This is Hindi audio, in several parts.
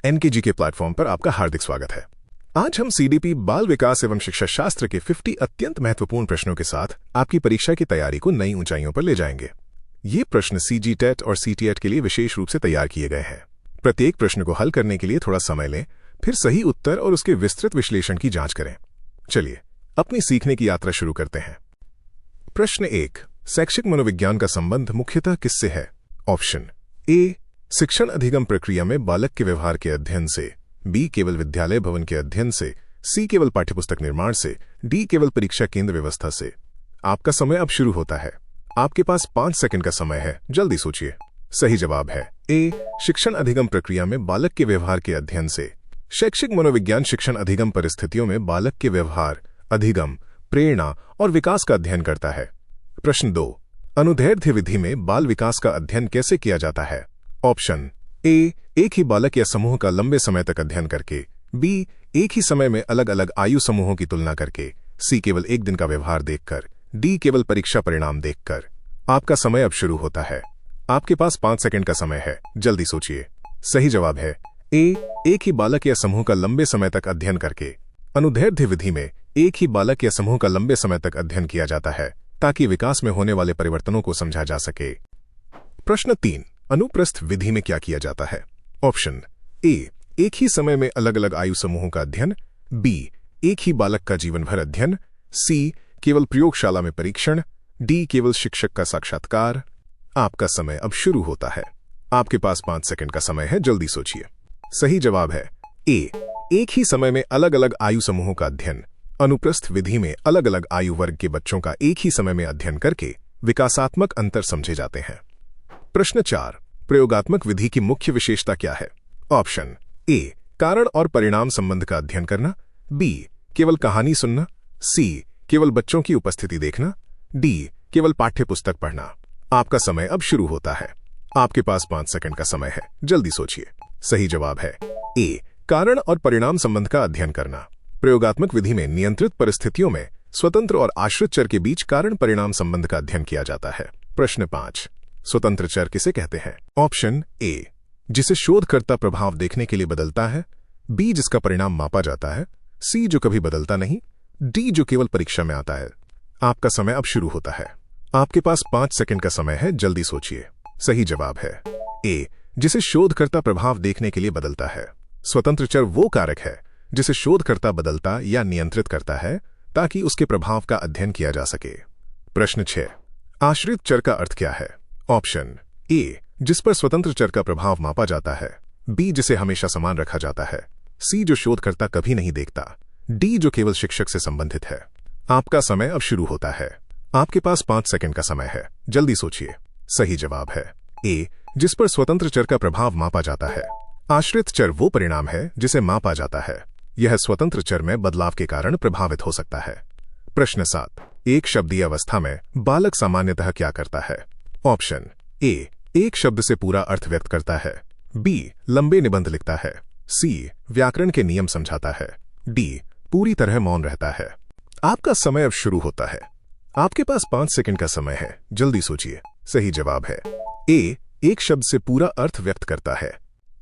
एनकेजी के प्लेटफॉर्म पर आपका हार्दिक स्वागत है। आज हम सीडीपी बाल विकास एवं शिक्षा शास्त्र के 50 अत्यंत महत्वपूर्ण प्रश्नों के साथ आपकी परीक्षा की तैयारी को नई ऊंचाइयों पर ले जाएंगे। ये प्रश्न सीजीटेट और सीटीएट के लिए विशेष रूप से तैयार किए गए हैं। प्रत्येक प्रश्न को हल करने के लिए थोड़ा समय लें, फिर सही उत्तर और उसके विस्तृत विश्लेषण की जांच करें। चलिए अपनी सीखने की यात्रा शुरू करते हैं। प्रश्न 1, शैक्षिक मनोविज्ञान का संबंध मुख्यतः किससे है? ऑप्शन ए, शिक्षण अधिगम प्रक्रिया में बालक के व्यवहार के अध्ययन से, बी, केवल विद्यालय भवन के अध्ययन से, सी, केवल पाठ्यपुस्तक निर्माण से, डी, केवल परीक्षा केंद्र व्यवस्था से। आपका समय अब शुरू होता है। आपके पास 5 सेकंड का समय है, जल्दी सोचिए। सही जवाब है ए, शिक्षण अधिगम प्रक्रिया में बालक के व्यवहार के अध्ययन से। शैक्षिक मनोविज्ञान शिक्षण अधिगम परिस्थितियों में बालक के व्यवहार, अधिगम, प्रेरणा और विकास का अध्ययन करता है। प्रश्न 2, अनुदैर्ध्य विधि में बाल विकास का अध्ययन कैसे किया जाता है? ऑप्शन ए, एक ही बालक या समूह का लंबे समय तक अध्ययन करके, बी, एक ही समय में अलग अलग आयु समूहों की तुलना करके, सी, केवल एक दिन का व्यवहार देखकर, डी, केवल परीक्षा परिणाम देखकर। आपका समय अब शुरू होता है। आपके पास 5 सेकंड का समय है, जल्दी सोचिए। सही जवाब है ए, एक ही बालक या समूह का लंबे समय तक अध्ययन करके। अनुदैर्ध्य विधि में एक ही बालक या समूह का लंबे समय तक अध्ययन किया जाता है ताकि विकास में होने वाले परिवर्तनों को समझा जा सके। प्रश्न 3, अनुप्रस्थ विधि में क्या किया जाता है? ऑप्शन ए, एक ही समय में अलग अलग आयु समूहों का अध्ययन, बी, एक ही बालक का जीवन भर अध्ययन, सी, केवल प्रयोगशाला में परीक्षण, डी, केवल शिक्षक का साक्षात्कार। आपका समय अब शुरू होता है। आपके पास 5 सेकंड का समय है, जल्दी सोचिए। सही जवाब है ए, एक ही समय में अलग अलग आयु समूहों का अध्ययन। अनुप्रस्थ विधि में अलग अलग आयु वर्ग के बच्चों का एक ही समय में अध्ययन करके विकासात्मक अंतर समझे जाते हैं। प्रश्न 4, प्रयोगात्मक विधि की मुख्य विशेषता क्या है? ऑप्शन ए, कारण और परिणाम संबंध का अध्ययन करना, बी, केवल कहानी सुनना, सी, केवल बच्चों की उपस्थिति देखना, डी, केवल पाठ्यपुस्तक पढ़ना। आपका समय अब शुरू होता है। आपके पास 5 सेकंड का समय है, जल्दी सोचिए। सही जवाब है ए, कारण और परिणाम संबंध का अध्ययन करना। प्रयोगात्मक विधि में नियंत्रित परिस्थितियों में स्वतंत्र और आश्रित चर के बीच कारण परिणाम संबंध का अध्ययन किया जाता है। प्रश्न 5, स्वतंत्र चर किसे कहते हैं? ऑप्शन ए, जिसे शोधकर्ता प्रभाव देखने के लिए बदलता है, बी, जिसका परिणाम मापा जाता है, सी, जो कभी बदलता नहीं, डी, जो केवल परीक्षा में आता है। आपका समय अब शुरू होता है। आपके पास 5 सेकंड का समय है, जल्दी सोचिए। सही जवाब है ए, जिसे शोधकर्ता प्रभाव देखने के लिए बदलता है। स्वतंत्र चर वो कारक है जिसे शोधकर्ता बदलता या नियंत्रित करता है ताकि उसके प्रभाव का अध्ययन किया जा सके। प्रश्न 6, आश्रित चर का अर्थ क्या है? ऑप्शन ए, जिस पर स्वतंत्र चर का प्रभाव मापा जाता है, बी, जिसे हमेशा समान रखा जाता है, सी, जो शोधकर्ता कभी नहीं देखता, डी, जो केवल शिक्षक से संबंधित है। आपका समय अब शुरू होता है। आपके पास 5 सेकंड का समय है, जल्दी सोचिए। सही जवाब है ए, जिस पर स्वतंत्र चर का प्रभाव मापा जाता है। आश्रित चर वो परिणाम है जिसे मापा जाता है। यह स्वतंत्र चर में बदलाव के कारण प्रभावित हो सकता है। प्रश्न 7, एक शब्दीय अवस्था में बालक सामान्यतः क्या करता है? ऑप्शन ए, एक शब्द से पूरा अर्थ व्यक्त करता है, बी, लंबे निबंध लिखता है, सी, व्याकरण के नियम समझाता है, डी, पूरी तरह मौन रहता है। आपका समय अब शुरू होता है। आपके पास 5 सेकंड का समय है, जल्दी सोचिए। सही जवाब है ए, एक शब्द से पूरा अर्थ व्यक्त करता है।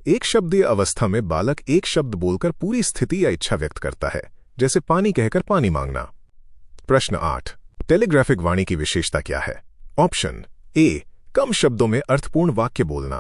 एक शब्दीय अवस्था में बालक एक शब्द बोलकर पूरी स्थिति या इच्छा व्यक्त करता है, जैसे पानी कहकर पानी मांगना। प्रश्न 8, टेलीग्राफिक वाणी की विशेषता क्या है? ऑप्शन ए, कम शब्दों में अर्थपूर्ण वाक्य बोलना,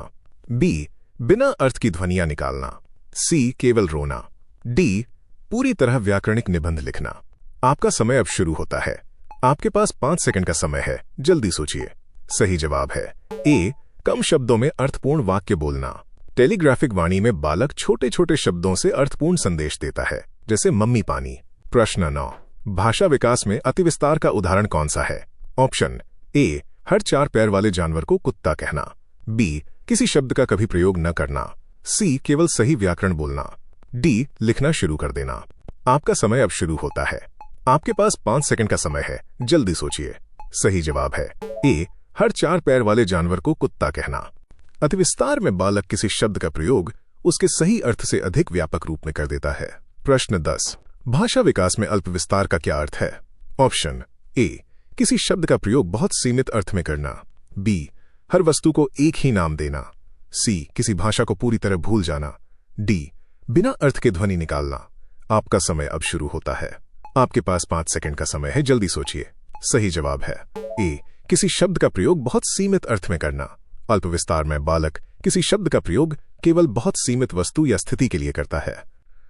बी, बिना अर्थ की ध्वनियां निकालना, सी, केवल रोना, डी, पूरी तरह व्याकरणिक निबंध लिखना। आपका समय अब शुरू होता है। आपके पास 5 सेकंड का समय है, जल्दी सोचिए। सही जवाब है ए, कम शब्दों में अर्थपूर्ण वाक्य बोलना। टेलीग्राफिक वाणी में बालक छोटे छोटे शब्दों से अर्थपूर्ण संदेश देता है, जैसे मम्मी पानी। प्रश्न 9, भाषा विकास में अतिविस्तार का उदाहरण कौन सा है? ऑप्शन ए, हर 4 पैर वाले जानवर को कुत्ता कहना, बी, किसी शब्द का कभी प्रयोग न करना, सी, केवल सही व्याकरण बोलना, डी, लिखना शुरू कर देना। आपका समय अब शुरू होता है। आपके पास 5 सेकंड का समय है, जल्दी सोचिए। सही जवाब है ए, हर 4 पैर वाले जानवर को कुत्ता कहना। अतिविस्तार में बालक किसी शब्द का प्रयोग उसके सही अर्थ से अधिक व्यापक रूप में कर देता है। प्रश्न 10, भाषा विकास में अल्प विस्तार का क्या अर्थ है? ऑप्शन ए, किसी शब्द का प्रयोग बहुत सीमित अर्थ में करना, बी, हर वस्तु को एक ही नाम देना, सी, किसी भाषा को पूरी तरह भूल जाना, डी, बिना अर्थ के ध्वनि निकालना। आपका समय अब शुरू होता है। आपके पास 5 सेकंड का समय है, जल्दी सोचिए। सही जवाब है ए, किसी शब्द का प्रयोग बहुत सीमित अर्थ में करना। अल्प विस्तार में बालक किसी शब्द का प्रयोग केवल बहुत सीमित वस्तु या स्थिति के लिए करता है।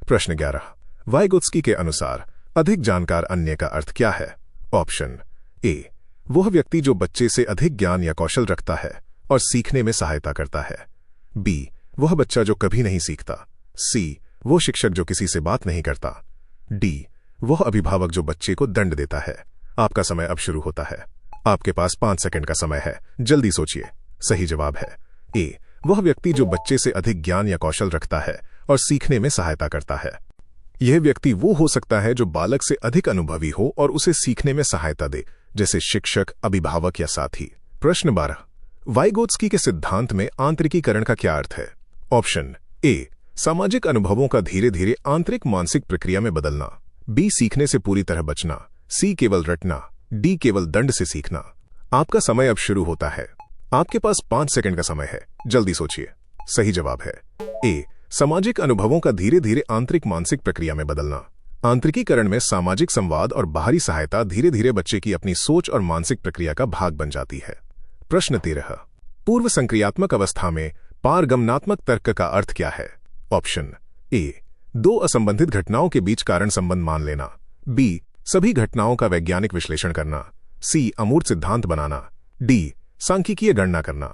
प्रश्न 11, वाइगोत्स्की के अनुसार अधिक जानकार अन्य का अर्थ क्या है? ऑप्शन ए, वह व्यक्ति जो बच्चे से अधिक ज्ञान या कौशल रखता है और सीखने में सहायता करता है। बी, वह बच्चा जो कभी नहीं सीखता। सी, वो शिक्षक जो किसी से बात नहीं करता। डी, वह अभिभावक जो बच्चे को दंड देता है। आपका समय अब शुरू होता है। आपके पास 5 सेकंड का समय है, जल्दी सोचिए। सही जवाब है ए, वह व्यक्ति जो बच्चे से अधिक ज्ञान या कौशल रखता है और सीखने में सहायता करता है। यह व्यक्ति वो हो सकता है जो बालक से अधिक अनुभवी हो और उसे सीखने में सहायता दे, जैसे शिक्षक, अभिभावक या साथी। प्रश्न 12, वाइगोत्स्की के सिद्धांत में आंतरिकीकरण का क्या अर्थ है? ऑप्शन ए, सामाजिक अनुभवों का धीरे धीरे आंतरिक मानसिक प्रक्रिया में बदलना। बी, सीखने से पूरी तरह बचना। सी, केवल रटना। डी, केवल दंड से सीखना। आपका समय अब शुरू होता है। आपके पास 5 सेकंड का समय है, जल्दी सोचिए। सही जवाब है ए, सामाजिक अनुभवों का धीरे धीरे आंतरिक मानसिक प्रक्रिया में बदलना। आंतरिकीकरण में सामाजिक संवाद और बाहरी सहायता धीरे धीरे बच्चे की अपनी सोच और मानसिक प्रक्रिया का भाग बन जाती है। प्रश्न 13, पूर्व संक्रियात्मक अवस्था में पारगमनात्मक तर्क का अर्थ क्या है? ऑप्शन ए, 2 असंबंधित घटनाओं के बीच कारण संबंध मान लेना। बी, सभी घटनाओं का वैज्ञानिक विश्लेषण करना। सी, अमूर्त सिद्धांत बनाना। डी, सांख्यिकीय गणना करना।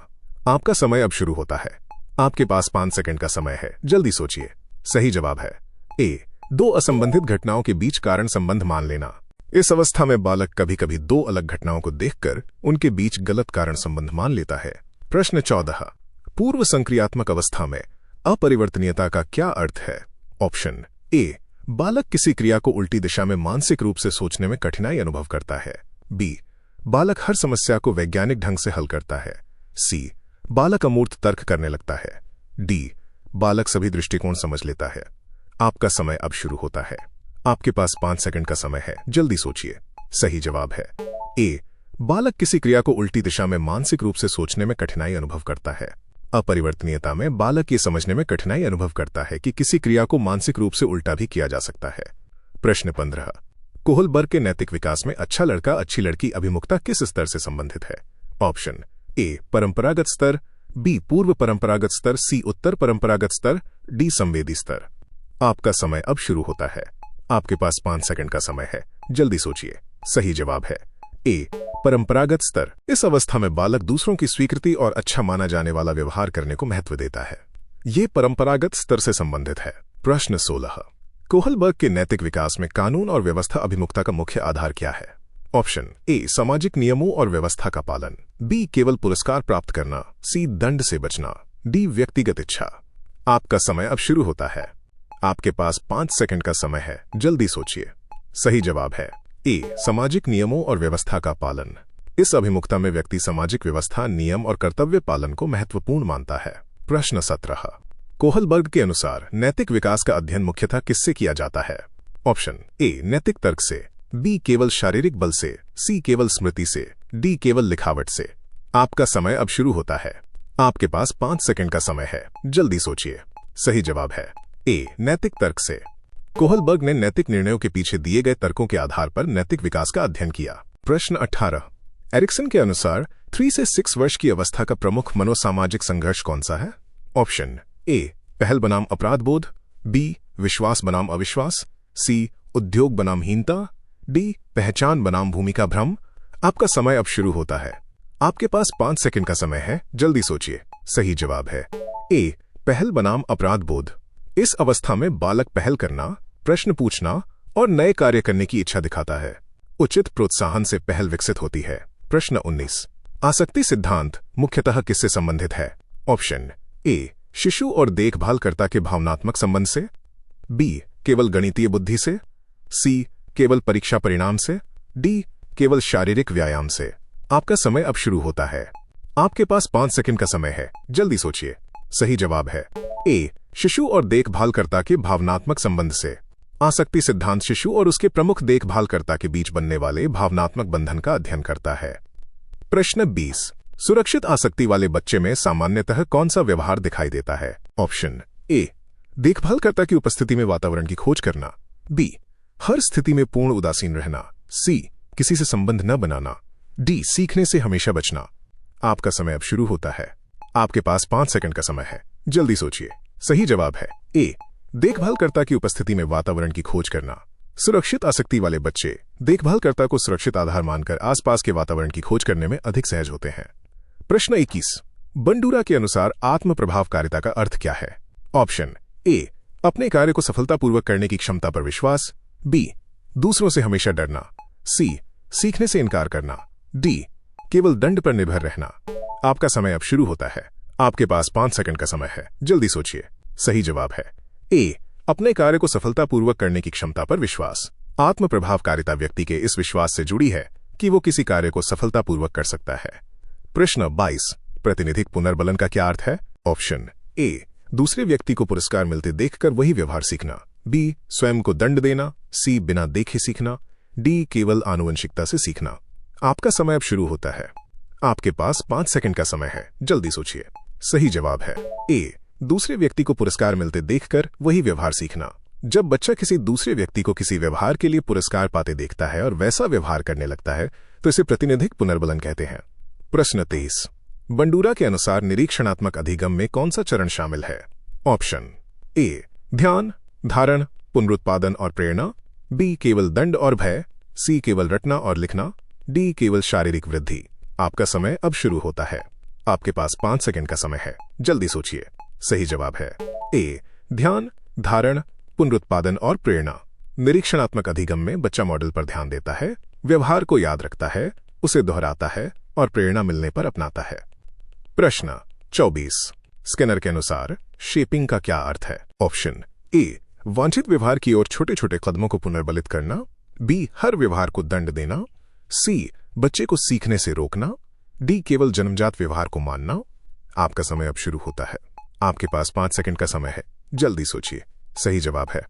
आपका समय अब शुरू होता है। आपके पास 5 सेकंड का समय है, जल्दी सोचिए। सही जवाब है ए, 2 असंबंधित घटनाओं के बीच कारण संबंध मान लेना। इस अवस्था में बालक कभी कभी 2 अलग घटनाओं को देखकर उनके बीच गलत कारण संबंध मान लेता है। प्रश्न 14, पूर्व संक्रियात्मक अवस्था में अपरिवर्तनीयता का क्या अर्थ है? ऑप्शन ए, बालक किसी क्रिया को उल्टी दिशा में मानसिक रूप से सोचने में कठिनाई अनुभव करता है। बी, बालक हर समस्या को वैज्ञानिक ढंग से हल करता है। सी, बालक अमूर्त तर्क करने लगता है। डी, बालक सभी दृष्टिकोण समझ लेता है। आपका समय अब शुरू होता है। आपके पास 5 सेकंड का समय है, जल्दी सोचिए। सही जवाब है ए, बालक किसी क्रिया को उल्टी दिशा में मानसिक रूप से सोचने में कठिनाई अनुभव करता है। अपरिवर्तनीयता में बालक ये समझने में कठिनाई अनुभव करता है कि किसी क्रिया को मानसिक रूप से उल्टा भी किया जा सकता है। प्रश्न 15, कोहलबर्ग के नैतिक विकास में अच्छा लड़का अच्छी लड़की अभिमुखता किस स्तर से संबंधित है? ऑप्शन ए, परंपरागत स्तर। बी, पूर्व परंपरागत स्तर। सी, उत्तर परंपरागत स्तर। डी, संवेदी स्तर। आपका समय अब शुरू होता है। आपके पास 5 सेकंड का समय है, जल्दी सोचिए। सही जवाब है ए, परंपरागत स्तर। इस अवस्था में बालक दूसरों की स्वीकृति और अच्छा माना जाने वाला व्यवहार करने को महत्व देता है। ये परंपरागत स्तर से संबंधित है। प्रश्न 16, कोहलबर्ग के नैतिक विकास में कानून और व्यवस्था अभिमुखता का मुख्य आधार क्या है? ऑप्शन ए, सामाजिक नियमों और व्यवस्था का पालन। बी, केवल पुरस्कार प्राप्त करना। सी, दंड से बचना। डी, व्यक्तिगत इच्छा। आपका समय अब शुरू होता है। आपके पास 5 सेकंड का समय है, जल्दी सोचिए। सही जवाब है ए, सामाजिक नियमों और व्यवस्था का पालन। इस अभिमुखता में व्यक्ति सामाजिक व्यवस्था, नियम और कर्तव्य पालन को महत्वपूर्ण मानता है। प्रश्न 17, कोहलबर्ग के अनुसार नैतिक विकास का अध्ययन मुख्यतः किससे किया जाता है? ऑप्शन ए, नैतिक तर्क से। बी, केवल शारीरिक बल से। सी, केवल स्मृति से। डी, केवल लिखावट से। आपका समय अब शुरू होता है। आपके पास 5 सेकंड का समय है, जल्दी सोचिए। सही जवाब है ए, नैतिक तर्क से। कोहलबर्ग ने नैतिक निर्णयों के पीछे दिए गए तर्कों के आधार पर नैतिक विकास का अध्ययन किया। प्रश्न 18, एरिक्सन के अनुसार 3 से 6 वर्ष की अवस्था का प्रमुख मनोसामाजिक संघर्ष कौन सा है? ऑप्शन ए, पहल बनाम अपराध बोध। बी, विश्वास बनाम अविश्वास। सी, उद्योग बनाम हीनता। डी, पहचान बनाम भूमिका भ्रम। आपका समय अब शुरू होता है। आपके पास 5 सेकंड का समय है, जल्दी सोचिए। सही जवाब है ए, पहल बनाम अपराध बोध। इस अवस्था में बालक पहल करना, प्रश्न पूछना और नए कार्य करने की इच्छा दिखाता है। उचित प्रोत्साहन से पहल विकसित होती है। प्रश्न 19, आसक्ति सिद्धांत मुख्यतः किससे संबंधित है? ऑप्शन ए, शिशु और देखभालकर्ता के भावनात्मक संबंध से। बी, केवल गणितीय बुद्धि से। सी, केवल परीक्षा परिणाम से। डी, केवल शारीरिक व्यायाम से। आपका समय अब शुरू होता है। आपके पास 5 सेकंड का समय है, जल्दी सोचिए। सही जवाब है ए, शिशु और देखभालकर्ता के भावनात्मक संबंध से। आसक्ति सिद्धांत शिशु और उसके प्रमुख देखभालकर्ता के बीच बनने वाले भावनात्मक बंधन का अध्ययन करता है। प्रश्न 20, सुरक्षित आसक्ति वाले बच्चे में सामान्यतः कौन सा व्यवहार दिखाई देता है? ऑप्शन ए, देखभालकर्ता की उपस्थिति में वातावरण की खोज करना। बी, हर स्थिति में पूर्ण उदासीन रहना। सी, किसी से संबंध न बनाना। डी, सीखने से हमेशा बचना। आपका समय अब शुरू होता है। आपके पास 5 सेकंड का समय है, जल्दी सोचिए। सही जवाब है ए, देखभालकर्ता की उपस्थिति में वातावरण की खोज करना। सुरक्षित आसक्ति वाले बच्चे देखभालकर्ता को सुरक्षित आधार मानकर आसपास के वातावरण की खोज करने में अधिक सहज होते हैं। प्रश्न 21, बंडूरा के अनुसार आत्म प्रभावकारिता का अर्थ क्या है? ऑप्शन ए, अपने कार्य को सफलतापूर्वक करने की क्षमता पर विश्वास। बी, दूसरों से हमेशा डरना। सी, सीखने से इनकार करना। डी, केवल दंड पर निर्भर रहना। आपका समय अब शुरू होता है। आपके पास 5 सेकंड का समय है, जल्दी सोचिए। सही जवाब है ए, अपने कार्य को सफलतापूर्वक करने की क्षमता पर विश्वास। आत्म प्रभावकारिता व्यक्ति के इस विश्वास से जुड़ी है कि वो किसी कार्य को सफलतापूर्वक कर सकता है। प्रश्न 22, प्रतिनिधिक पुनर्बलन का क्या अर्थ है? ऑप्शन ए, दूसरे व्यक्ति को पुरस्कार मिलते देखकर वही व्यवहार सीखना। बी, स्वयं को दंड देना। सी, बिना देखे सीखना। डी, केवल आनुवंशिकता से सीखना। आपका समय अब शुरू होता है। आपके पास 5 सेकंड का समय है, जल्दी सोचिए। सही जवाब है ए, दूसरे व्यक्ति को पुरस्कार मिलते देखकर वही व्यवहार सीखना। जब बच्चा किसी दूसरे व्यक्ति को किसी व्यवहार के लिए पुरस्कार पाते देखता है और वैसा व्यवहार करने लगता है तो इसे प्रतिनिधिक पुनर्बलन कहते हैं। प्रश्न 23, बंडूरा के अनुसार निरीक्षणात्मक अधिगम में कौन सा चरण शामिल है? ऑप्शन ए, ध्यान, धारण, पुनरुत्पादन और प्रेरणा। बी, केवल दंड और भय। सी, केवल रटना और लिखना। डी, केवल शारीरिक वृद्धि। आपका समय अब शुरू होता है। आपके पास 5 सेकंड का समय है, जल्दी सोचिए। सही जवाब है ए, ध्यान, धारण, पुनरुत्पादन और प्रेरणा। निरीक्षणात्मक अधिगम में बच्चा मॉडल पर ध्यान देता है, व्यवहार को याद रखता है, उसे दोहराता है और प्रेरणा मिलने पर अपनाता है। प्रश्न 24, स्किनर के अनुसार शेपिंग का क्या अर्थ है? ऑप्शन ए, वांछित व्यवहार की ओर छोटे छोटे कदमों को पुनर्बलित करना। बी, हर व्यवहार को दंड देना। सी, बच्चे को सीखने से रोकना। डी, केवल जन्मजात व्यवहार को मानना। आपका समय अब शुरू होता है। आपके पास 5 सेकंड का समय है, जल्दी सोचिए। सही जवाब है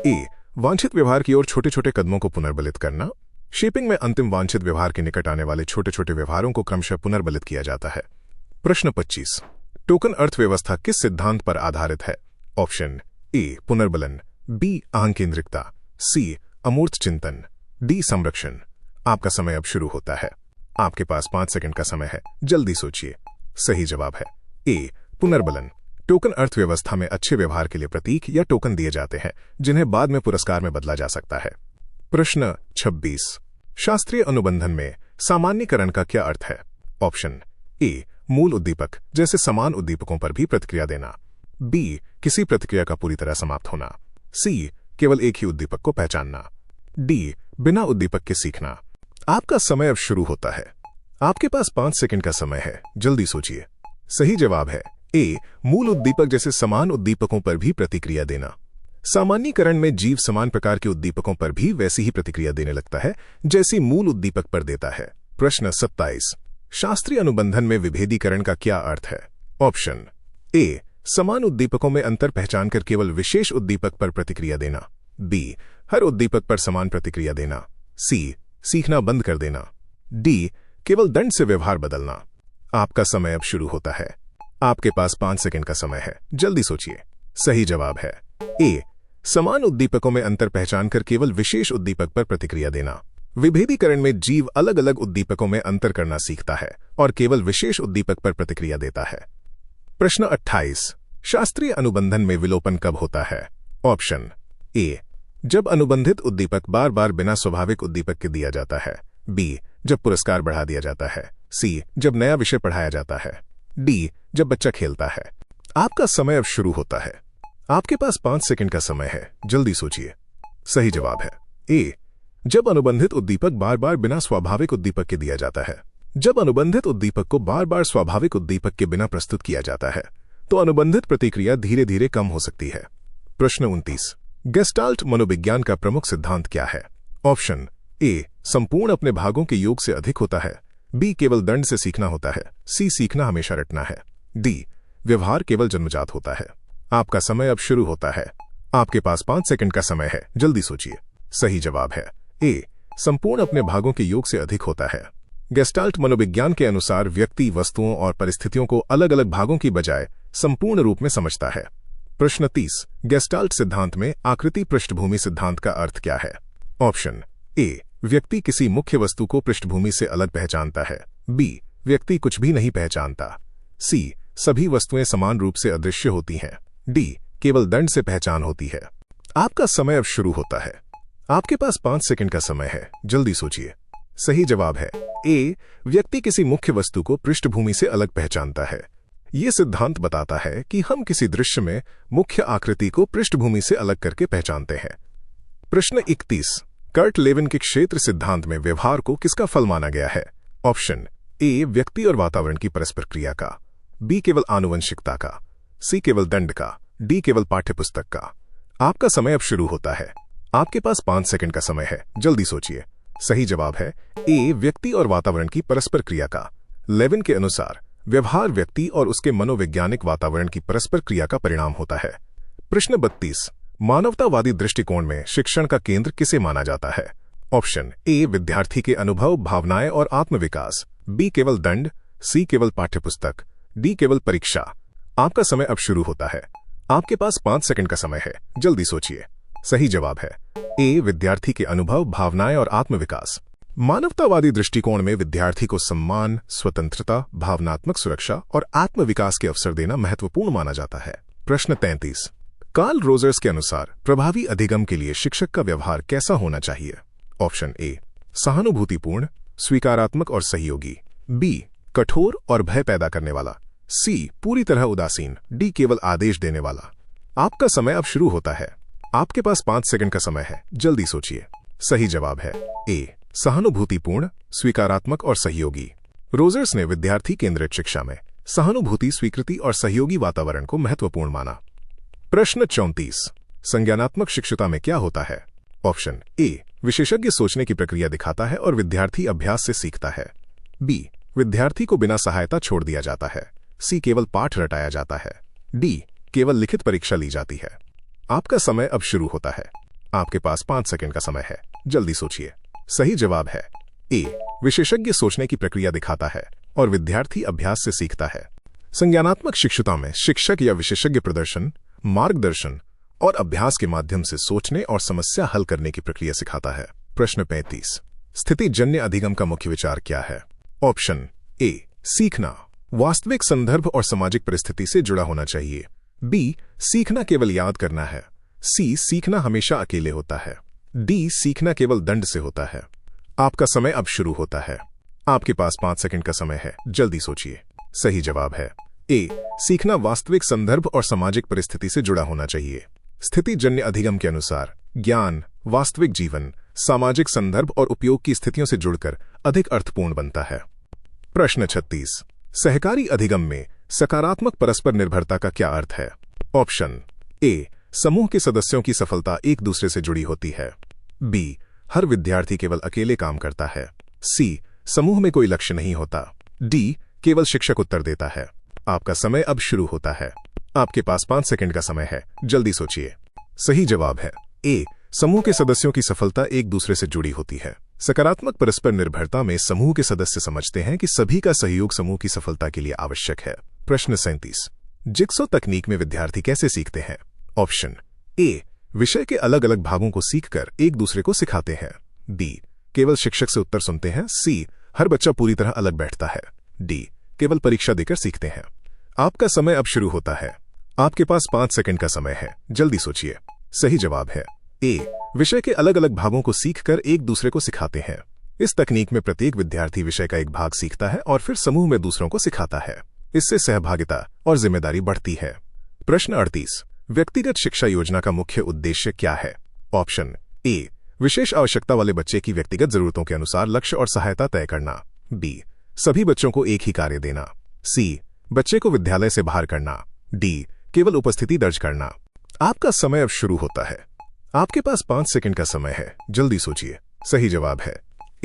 ए, वांछित व्यवहार की ओर छोटे छोटे कदमों को पुनर्बलित करना। शेपिंग में अंतिम वांछित व्यवहार के निकट आने वाले छोटे छोटे व्यवहारों को क्रमशः पुनर्बलित किया जाता है। प्रश्न 25, टोकन अर्थव्यवस्था किस सिद्धांत पर आधारित है? Option A, पुनर्बलन। बी, अहंकेंद्रिकता। सी, अमूर्त चिंतन। डी, संरक्षण। आपका समय अब शुरू होता है। आपके पास 5 सेकंड का समय है, जल्दी सोचिए। सही जवाब है ए, पुनर्बलन। टोकन अर्थव्यवस्था में अच्छे व्यवहार के लिए प्रतीक या टोकन दिए जाते हैं जिन्हें बाद में पुरस्कार में बदला जा सकता है। प्रश्न 26, शास्त्रीय अनुबंधन में सामान्यीकरण का क्या अर्थ है? ऑप्शन ए, मूल उद्दीपक जैसे समान उद्दीपकों पर भी प्रतिक्रिया देना। बी, किसी प्रतिक्रिया का पूरी तरह समाप्त होना। सी, केवल एक ही उद्दीपक को पहचानना। डी, बिना उद्दीपक के सीखना। आपका समय अब शुरू होता है। आपके पास 5 सेकंड का समय है, जल्दी सोचिए। सही जवाब है ए, मूल उद्दीपक जैसे समान उद्दीपकों पर भी प्रतिक्रिया देना। सामान्यीकरण में जीव समान प्रकार के उद्दीपकों पर भी वैसी ही प्रतिक्रिया देने लगता है जैसी मूल उद्दीपक पर देता है। प्रश्न 27, शास्त्रीय अनुबंधन में विभेदीकरण का क्या अर्थ है? ऑप्शन ए, समान उद्दीपकों में अंतर पहचानकर केवल विशेष उद्दीपक पर प्रतिक्रिया देना। बी, हर उद्दीपक पर समान प्रतिक्रिया देना। सी, सीखना बंद कर देना। डी, केवल दंड से व्यवहार बदलना। आपका समय अब शुरू होता है। आपके पास 5 सेकंड का समय है, जल्दी सोचिए। सही जवाब है ए, समान उद्दीपकों में अंतर पहचानकर केवल विशेष उद्दीपक पर प्रतिक्रिया देना। विभेदीकरण में जीव अलग अलग उद्दीपकों में अंतर करना सीखता है और केवल विशेष उद्दीपक पर प्रतिक्रिया देता है। प्रश्न 28, शास्त्रीय अनुबंधन में विलोपन कब होता है? ऑप्शन ए, जब अनुबंधित उद्दीपक बार बार बिना स्वाभाविक उद्दीपक के दिया जाता है। बी, जब पुरस्कार बढ़ा दिया जाता है। सी, जब नया विषय पढ़ाया जाता है। डी, जब बच्चा खेलता है। आपका समय अब शुरू होता है। आपके पास 5 सेकंड का समय है, जल्दी सोचिए। सही जवाब है ए, जब अनुबंधित उद्दीपक बार बार बिना स्वाभाविक उद्दीपक के दिया जाता है। जब अनुबंधित उद्दीपक को बार बार स्वाभाविक उद्दीपक के बिना प्रस्तुत किया जाता है तो अनुबंधित प्रतिक्रिया धीरे धीरे कम हो सकती है। प्रश्न 29, गेस्टाल्ट मनोविज्ञान का प्रमुख सिद्धांत क्या है? ऑप्शन ए, संपूर्ण अपने भागों के योग से अधिक होता है। बी, केवल दंड से सीखना होता है। सी, सीखना हमेशा रटना है। डी, व्यवहार केवल जन्मजात होता है। आपका समय अब शुरू होता है। आपके पास 5 सेकंड का समय है, जल्दी सोचिए। सही जवाब है ए, संपूर्ण अपने भागों के योग से अधिक होता है। गेस्टाल्ट मनोविज्ञान के अनुसार व्यक्ति वस्तुओं और परिस्थितियों को अलग अलग भागों की बजाय संपूर्ण रूप में समझता है। प्रश्न 30 गेस्टाल्ट सिद्धांत में आकृति पृष्ठभूमि सिद्धांत का अर्थ क्या है? ऑप्शन ए व्यक्ति किसी मुख्य वस्तु को पृष्ठभूमि से अलग पहचानता है। बी व्यक्ति कुछ भी नहीं पहचानता। सी सभी वस्तुएं समान रूप से अदृश्य होती हैं। डी केवल दंड से पहचान होती है। आपका समय अब शुरू होता है। आपके पास 5 सेकंड का समय है, जल्दी सोचिए। सही जवाब है ए व्यक्ति किसी मुख्य वस्तु को पृष्ठभूमि से अलग पहचानता है। यह सिद्धांत बताता है कि हम किसी दृश्य में मुख्य आकृति को पृष्ठभूमि से अलग करके पहचानते हैं। प्रश्न 31 कर्ट लेविन के क्षेत्र सिद्धांत में व्यवहार को किसका फल माना गया है? ऑप्शन ए व्यक्ति और वातावरण की परस्पर क्रिया का। बी केवल आनुवंशिकता का। सी केवल दंड का। डी केवल पाठ्यपुस्तक का। आपका समय अब शुरू होता है। आपके पास 5 सेकंड का समय है, जल्दी सोचिए। सही जवाब है ए व्यक्ति और वातावरण की परस्पर क्रिया का। लेविन के अनुसार व्यवहार व्यक्ति और उसके मनोवैज्ञानिक वातावरण की परस्पर क्रिया का परिणाम होता है। प्रश्न 32 मानवतावादी दृष्टिकोण में शिक्षण का केंद्र किसे माना जाता है? ऑप्शन ए विद्यार्थी के अनुभव, भावनाएं और आत्मविकास। बी केवल दंड। सी केवल पाठ्यपुस्तक। डी केवल परीक्षा। आपका समय अब शुरू होता है। आपके पास 5 सेकंड का समय है, जल्दी सोचिए। सही जवाब है ए विद्यार्थी के अनुभव, भावनाएं और आत्मविकास। मानवतावादी दृष्टिकोण में विद्यार्थी को सम्मान, स्वतंत्रता, भावनात्मक सुरक्षा और आत्मविकास के अवसर देना महत्वपूर्ण माना जाता है। प्रश्न 33 कार्ल रोजर्स के अनुसार प्रभावी अधिगम के लिए शिक्षक का व्यवहार कैसा होना चाहिए? ऑप्शन ए सहानुभूतिपूर्ण, स्वीकारात्मक और सहयोगी। बी कठोर और भय पैदा करने वाला। सी पूरी तरह उदासीन। डी केवल आदेश देने वाला। आपका समय अब शुरू होता है। आपके पास 5 सेकंड का समय है, जल्दी सोचिए। सही जवाब है ए सहानुभूतिपूर्ण, स्वीकारात्मक और सहयोगी। रोजर्स ने विद्यार्थी केंद्रित शिक्षा में सहानुभूति, स्वीकृति और सहयोगी वातावरण को महत्वपूर्ण माना। प्रश्न 34 संज्ञानात्मक शिक्षुता में क्या होता है? ऑप्शन ए विशेषज्ञ सोचने की प्रक्रिया दिखाता है और विद्यार्थी अभ्यास से सीखता है। बी विद्यार्थी को बिना सहायता छोड़ दिया जाता है। सी केवल पाठ रटाया जाता है। डी केवल लिखित परीक्षा ली जाती है। आपका समय अब शुरू होता है। आपके पास 5 सेकंड का समय है, जल्दी सोचिए। सही जवाब है ए विशेषज्ञ सोचने की प्रक्रिया दिखाता है और विद्यार्थी अभ्यास से सीखता है। संज्ञानात्मक शिक्षुता में शिक्षक या विशेषज्ञ प्रदर्शन, मार्गदर्शन और अभ्यास के माध्यम से सोचने और समस्या हल करने की प्रक्रिया सिखाता है। प्रश्न 35 स्थितिजन्य अधिगम का मुख्य विचार क्या है? ऑप्शन ए सीखना वास्तविक संदर्भ और सामाजिक परिस्थिति से जुड़ा होना चाहिए। बी सीखना केवल याद करना है। सी सीखना हमेशा अकेले होता है। डी सीखना केवल दंड से होता है। आपका समय अब शुरू होता है। आपके पास 5 सेकंड का समय है, जल्दी सोचिए। सही जवाब है ए सीखना वास्तविक संदर्भ और सामाजिक परिस्थिति से जुड़ा होना चाहिए। स्थितिजन्य अधिगम के अनुसार ज्ञान वास्तविक जीवन, सामाजिक संदर्भ और उपयोग की स्थितियों से जुड़कर अधिक अर्थपूर्ण बनता है। प्रश्न 36 सहकारी अधिगम में सकारात्मक परस्पर निर्भरता का क्या अर्थ है? ऑप्शन ए समूह के सदस्यों की सफलता एक दूसरे से जुड़ी होती है। बी हर विद्यार्थी केवल अकेले काम करता है। सी समूह में कोई लक्ष्य नहीं होता। डी केवल शिक्षक उत्तर देता है। आपका समय अब शुरू होता है। आपके पास 5 सेकंड का समय है, जल्दी सोचिए। सही जवाब है ए समूह के सदस्यों की सफलता एक दूसरे से जुड़ी होती है। सकारात्मक परस्पर निर्भरता में समूह के सदस्य समझते हैं कि सभी का सहयोग समूह की सफलता के लिए आवश्यक है। प्रश्न 37 जिग्सो तकनीक में विद्यार्थी कैसे सीखते हैं? ऑप्शन ए विषय के अलग अलग भागों को सीखकर एक दूसरे को सिखाते हैं। बी केवल शिक्षक से उत्तर सुनते हैं। सी हर बच्चा पूरी तरह अलग बैठता है। डी केवल परीक्षा देकर सीखते हैं। आपका समय अब शुरू होता है। आपके पास 5 सेकंड का समय है, जल्दी सोचिए। सही जवाब है ए विषय के अलग अलग भागों को सीखकर एक दूसरे को सिखाते हैं। इस तकनीक में प्रत्येक विद्यार्थी विषय का एक भाग सीखता है और फिर समूह में दूसरों को सिखाता है। इससे सहभागिता और जिम्मेदारी बढ़ती है। प्रश्न 38 व्यक्तिगत शिक्षा योजना का मुख्य उद्देश्य क्या है? ऑप्शन ए विशेष आवश्यकता वाले बच्चे की व्यक्तिगत जरूरतों के अनुसार लक्ष्य और सहायता तय करना। बी सभी बच्चों को एक ही कार्य देना। सी बच्चे को विद्यालय से बाहर करना। डी केवल उपस्थिति दर्ज करना। आपका समय अब शुरू होता है। आपके पास 5 सेकंड का समय है, जल्दी सोचिए। सही जवाब है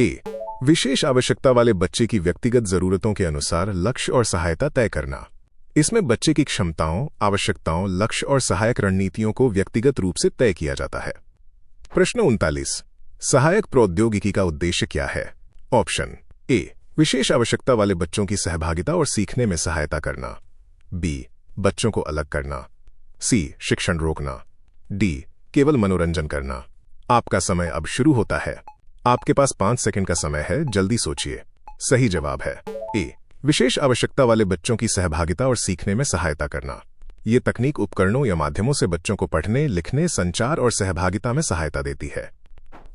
ए विशेष आवश्यकता वाले बच्चे की व्यक्तिगत जरूरतों के अनुसार लक्ष्य और सहायता तय करना। इसमें बच्चे की क्षमताओं, आवश्यकताओं, लक्ष्य और सहायक रणनीतियों को व्यक्तिगत रूप से तय किया जाता है। प्रश्न 39 सहायक प्रौद्योगिकी का उद्देश्य क्या है? ऑप्शन ए विशेष आवश्यकता वाले बच्चों की सहभागिता और सीखने में सहायता करना। बी बच्चों को अलग करना। सी शिक्षण रोकना, डी केवल मनोरंजन करना। आपका समय अब शुरू होता है। आपके पास 5 सेकंड का समय है, जल्दी सोचिए। सही जवाब है ए विशेष आवश्यकता वाले बच्चों की सहभागिता और सीखने में सहायता करना। ये तकनीक उपकरणों या माध्यमों से बच्चों को पढ़ने, लिखने, संचार और सहभागिता में सहायता देती है।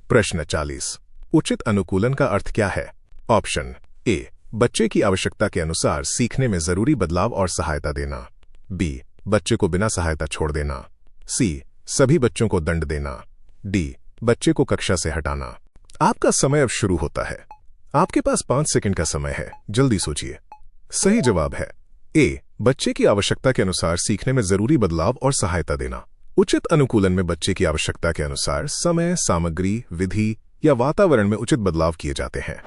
प्रश्न 40। उचित अनुकूलन का अर्थ क्या है? ऑप्शन ए बच्चे की आवश्यकता के अनुसार सीखने में जरूरी बदलाव और सहायता देना, बी बच्चे को बिना सहायता छोड़ देना, सी सभी बच्चों को दंड देना, डी बच्चे को कक्षा से हटाना। आपका समय अब शुरू होता है। आपके पास 5 सेकंड का समय है, जल्दी सोचिए। सही जवाब है ए बच्चे की आवश्यकता के अनुसार सीखने में जरूरी बदलाव और सहायता देना। उचित अनुकूलन में बच्चे की आवश्यकता के अनुसार समय, सामग्री, विधि या वातावरण में उचित बदलाव किए जाते हैं।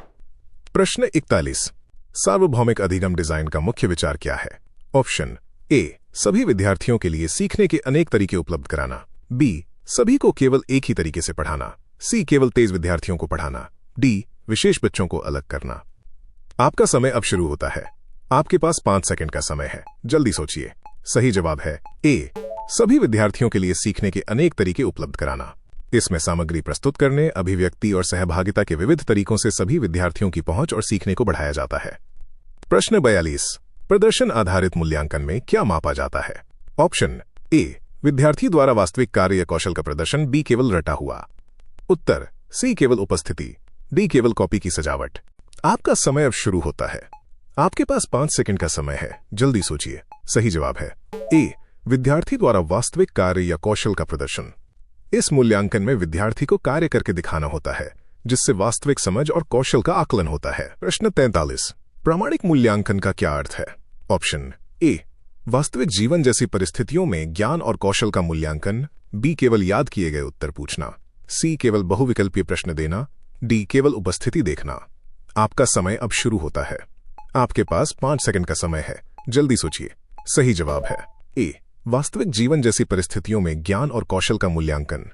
प्रश्न 41। सार्वभौमिक अधिगम डिजाइन का मुख्य विचार क्या है? ऑप्शन ए सभी विद्यार्थियों के लिए सीखने के अनेक तरीके उपलब्ध कराना, बी सभी को केवल एक ही तरीके से पढ़ाना, सी केवल तेज विद्यार्थियों को पढ़ाना, डी विशेष बच्चों को अलग करना। आपका समय अब शुरू होता है। आपके पास 5 सेकंड का समय है, जल्दी सोचिए। सही जवाब है ए सभी विद्यार्थियों के लिए सीखने के अनेक तरीके उपलब्ध कराना। इसमें सामग्री प्रस्तुत करने, अभिव्यक्ति और सहभागिता के विविध तरीकों से सभी विद्यार्थियों की पहुंच और सीखने को बढ़ाया जाता है। प्रश्न 42। प्रदर्शन आधारित मूल्यांकन में क्या मापा जाता है? ऑप्शन ए विद्यार्थी द्वारा वास्तविक कार्य या कौशल का प्रदर्शन, बी केवल रटा हुआ। उत्तर सी केवल उपस्थिति, डी केवल कॉपी की सजावट। आपका समय अब शुरू होता है। आपके पास 5 सेकंड का समय है, जल्दी सोचिए। सही जवाब है ए विद्यार्थी द्वारा वास्तविक कार्य या कौशल का प्रदर्शन। इस मूल्यांकन में विद्यार्थी को कार्य करके दिखाना होता है, जिससे वास्तविक समझ और कौशल का आकलन होता है। प्रश्न 43। प्रामाणिक मूल्यांकन का क्या अर्थ है? ऑप्शन ए वास्तविक जीवन जैसी परिस्थितियों में ज्ञान और कौशल का मूल्यांकन, बी केवल याद किए गए उत्तर पूछना, सी केवल बहुविकल्पीय प्रश्न देना, डी केवल उपस्थिति देखना। आपका समय अब शुरू होता है। आपके पास 5 सेकंड का समय है, जल्दी सोचिए। सही जवाब है ए वास्तविक जीवन जैसी परिस्थितियों में ज्ञान और कौशल का मूल्यांकन।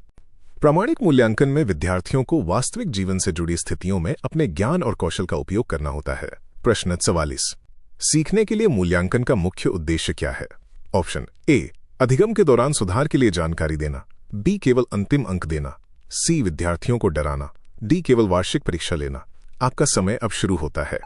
प्रामाणिक मूल्यांकन में विद्यार्थियों को वास्तविक जीवन से जुड़ी स्थितियों में अपने ज्ञान और कौशल का उपयोग करना होता है। प्रश्न 44। सीखने के लिए मूल्यांकन का मुख्य उद्देश्य क्या है? ऑप्शन ए अधिगम के दौरान सुधार के लिए जानकारी देना, बी केवल अंतिम अंक देना, सी विद्यार्थियों को डराना, डी केवल वार्षिक परीक्षा लेना। आपका समय अब शुरू होता है।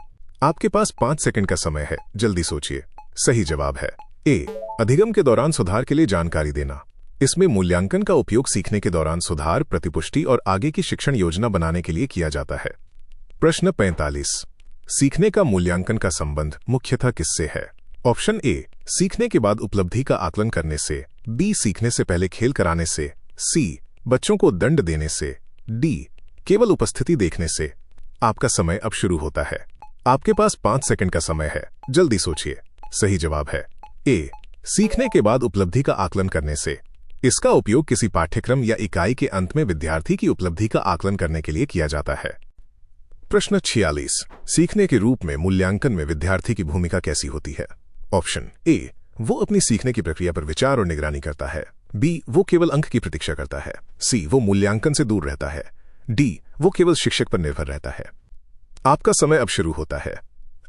आपके पास 5 सेकंड का समय है, जल्दी सोचिए। सही जवाब है ए अधिगम के दौरान सुधार के लिए जानकारी देना। इसमें मूल्यांकन का उपयोग सीखने के दौरान सुधार, प्रतिपुष्टि और आगे की शिक्षण योजना बनाने के लिए किया जाता है। प्रश्न 45। सीखने का मूल्यांकन का संबंध मुख्यतः किससे है? ऑप्शन ए सीखने के बाद उपलब्धि का आकलन करने से, बी सीखने से पहले खेल कराने से, सी बच्चों को दंड देने से, डी केवल उपस्थिति देखने से। आपका समय अब शुरू होता है। आपके पास 5 सेकंड का समय है, जल्दी सोचिए। सही जवाब है ए सीखने के बाद उपलब्धि का आकलन करने से। इसका उपयोग किसी पाठ्यक्रम या इकाई के अंत में विद्यार्थी की उपलब्धि का आकलन करने के लिए किया जाता है। प्रश्न 46। सीखने के रूप में मूल्यांकन में विद्यार्थी की भूमिका कैसी होती है? ऑप्शन ए वो अपनी सीखने की प्रक्रिया पर विचार और निगरानी करता है, बी वो केवल अंक की प्रतीक्षा करता है, सी वो मूल्यांकन से दूर रहता है, डी वो केवल शिक्षक पर निर्भर रहता है। आपका समय अब शुरू होता है।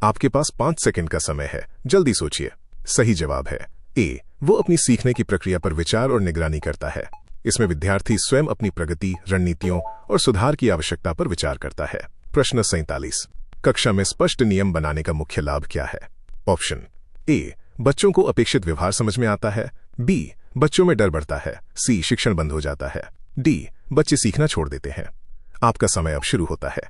आपके पास 5 सेकंड का समय है, जल्दी सोचिए। सही जवाब है ए वो अपनी सीखने की प्रक्रिया पर विचार और निगरानी करता है। इसमें विद्यार्थी स्वयं अपनी प्रगति, रणनीतियों और सुधार की आवश्यकता पर विचार करता है। प्रश्न 47। कक्षा में स्पष्ट नियम बनाने का मुख्य लाभ क्या है? ऑप्शन ए बच्चों को अपेक्षित व्यवहार समझ में आता है, बी बच्चों में डर बढ़ता है, सी शिक्षण बंद हो जाता है, डी बच्चे सीखना छोड़ देते हैं। आपका समय अब शुरू होता है।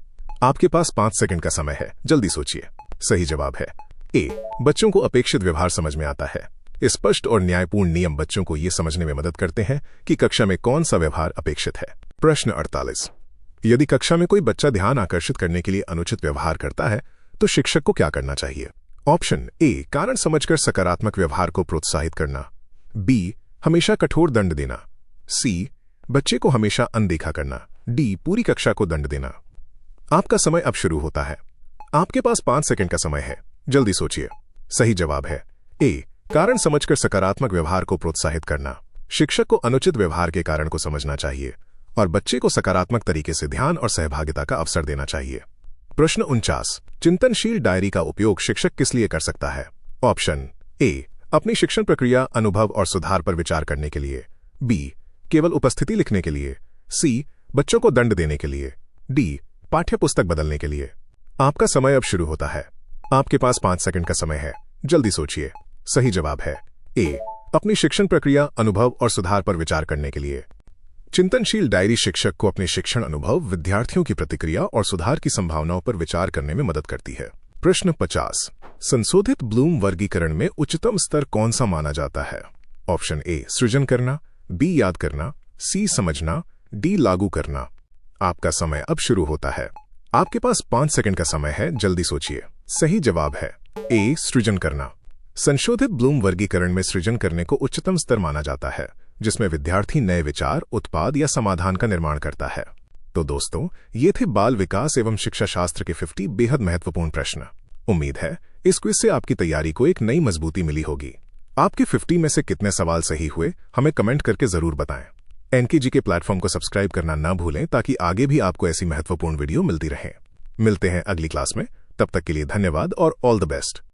आपके पास 5 सेकंड का समय है, जल्दी सोचिए। सही जवाब है ए बच्चों को अपेक्षित व्यवहार समझ में आता है। स्पष्ट और न्यायपूर्ण नियम बच्चों को ये समझने में मदद करते हैं कि कक्षा में कौन सा व्यवहार अपेक्षित है। प्रश्न 48। यदि कक्षा में कोई बच्चा ध्यान आकर्षित करने के लिए अनुचित व्यवहार करता है तो शिक्षक को क्या करना चाहिए? ऑप्शन ए कारण समझकर सकारात्मक व्यवहार को प्रोत्साहित करना, बी हमेशा कठोर दंड देना, सी बच्चे को हमेशा अनदेखा करना, डी पूरी कक्षा को दंड देना। आपका समय अब शुरू होता है। आपके पास 5 सेकंड का समय है, जल्दी सोचिए। सही जवाब है ए कारण समझकर सकारात्मक व्यवहार को प्रोत्साहित करना। शिक्षक को अनुचित व्यवहार के कारण को समझना चाहिए और बच्चे को सकारात्मक तरीके से ध्यान और सहभागिता का अवसर देना चाहिए। प्रश्न 49। चिंतनशील डायरी का उपयोग शिक्षक किस लिए कर सकता है? ऑप्शन ए अपनी शिक्षण प्रक्रिया, अनुभव और सुधार पर विचार करने के लिए। बी, केवल उपस्थिति लिखने के लिए। सी, बच्चों को दंड देने के लिए। डी, पाठ्य पुस्तक बदलने के लिए। आपका समय अब शुरू होता है। आपके पास 5 सेकंड का समय है, जल्दी सोचिए। सही जवाब है ए, अपनी शिक्षण प्रक्रिया, अनुभव और सुधार पर विचार करने के लिए। चिंतनशील डायरी शिक्षक को अपने शिक्षण अनुभव, विद्यार्थियों की प्रतिक्रिया और सुधार की संभावनाओं पर विचार करने में मदद करती है। प्रश्न 50, संशोधित ब्लूम वर्गीकरण में उच्चतम स्तर कौन सा माना जाता है? ऑप्शन ए, सृजन करना। बी, याद करना। सी, समझना। डी, लागू करना। आपका समय अब शुरू होता है। आपके पास 5 सेकंड का समय है, जल्दी सोचिए। सही जवाब है ए, सृजन करना। संशोधित ब्लूम वर्गीकरण में सृजन करने को उच्चतम स्तर माना जाता है, जिसमें विद्यार्थी नए विचार, उत्पाद या समाधान का निर्माण करता है। तो दोस्तों, ये थे बाल विकास एवं शिक्षा शास्त्र के 50 बेहद महत्वपूर्ण प्रश्न। उम्मीद है इस क्विज से आपकी तैयारी को एक नई मजबूती मिली होगी। आपके 50 में से कितने सवाल सही हुए, हमें कमेंट करके जरूर बताएं। एनकेजी के प्लेटफॉर्म को सब्सक्राइब करना ना भूलें, ताकि आगे भी आपको ऐसी महत्वपूर्ण वीडियो मिलती रहे। मिलते हैं अगली क्लास में। तब तक के लिए धन्यवाद और ऑल द बेस्ट।